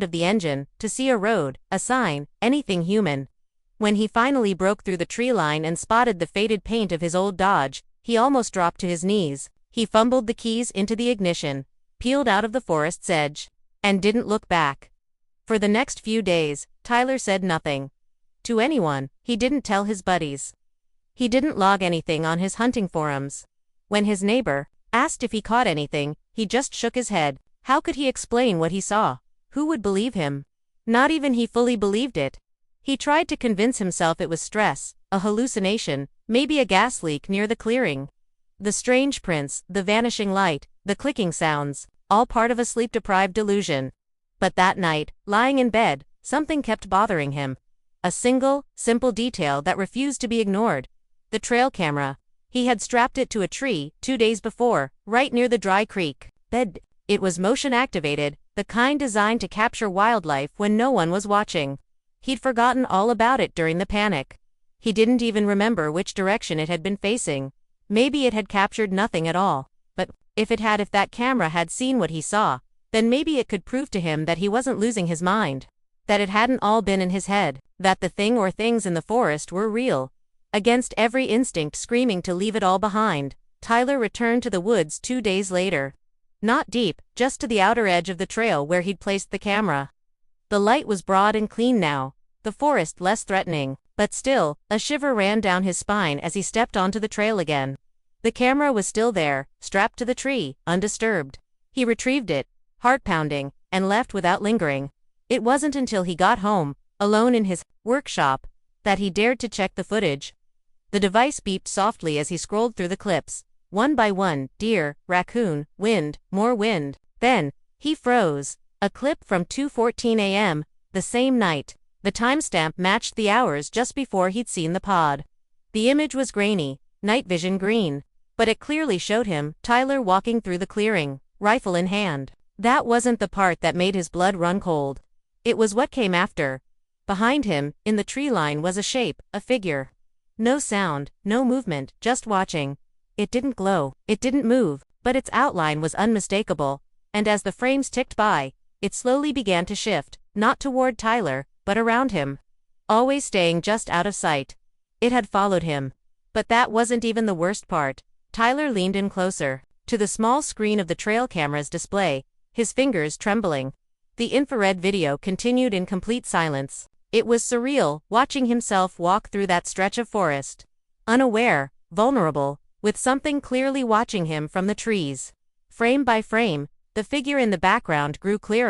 of the engine, to see a road, a sign, anything human. When he finally broke through the tree line and spotted the faded paint of his old Dodge, he almost dropped to his knees. He fumbled the keys into the ignition, peeled out of the forest's edge, and didn't look back. For the next few days, Tyler said nothing to anyone. He didn't tell his buddies. He didn't log anything on his hunting forums. When his neighbor asked if he caught anything, he just shook his head. How could he explain what he saw? Who would believe him? Not even he fully believed it. He tried to convince himself it was stress, a hallucination, maybe a gas leak near the clearing. The strange prints, the vanishing light, the clicking sounds, all part of a sleep-deprived delusion. But that night, lying in bed, something kept bothering him. A single, simple detail that refused to be ignored. The trail camera. He had strapped it to a tree 2 days before, right near the dry creek bed. It was motion-activated, the kind designed to capture wildlife when no one was watching. He'd forgotten all about it during the panic. He didn't even remember which direction it had been facing. Maybe it had captured nothing at all. But if that camera had seen what he saw, then maybe it could prove to him that he wasn't losing his mind. That it hadn't all been in his head. That the thing or things in the forest were real. Against every instinct screaming to leave it all behind, Tyler returned to the woods 2 days later. Not deep, just to the outer edge of the trail where he'd placed the camera. The light was broad and clean now, the forest less threatening, but still, a shiver ran down his spine as he stepped onto the trail again. The camera was still there, strapped to the tree, undisturbed. He retrieved it, heart-pounding, and left without lingering. It wasn't until he got home, alone in his workshop, that he dared to check the footage. The device beeped softly as he scrolled through the clips. One by one, deer, raccoon, wind, more wind. Then, he froze. A clip from 2:14 a.m., the same night. The timestamp matched the hours just before he'd seen the pod. The image was grainy, night vision green. But it clearly showed him, Tyler, walking through the clearing, rifle in hand. That wasn't the part that made his blood run cold. It was what came after. Behind him, in the tree line, was a shape, a figure. No sound, no movement, just watching. It didn't glow, it didn't move, but its outline was unmistakable, and as the frames ticked by, it slowly began to shift, not toward Tyler, but around him. Always staying just out of sight. It had followed him. But that wasn't even the worst part. Tyler leaned in closer, to the small screen of the trail camera's display, his fingers trembling. The infrared video continued in complete silence. It was surreal, watching himself walk through that stretch of forest. Unaware, vulnerable, with something clearly watching him from the trees. Frame by frame, the figure in the background grew clearer.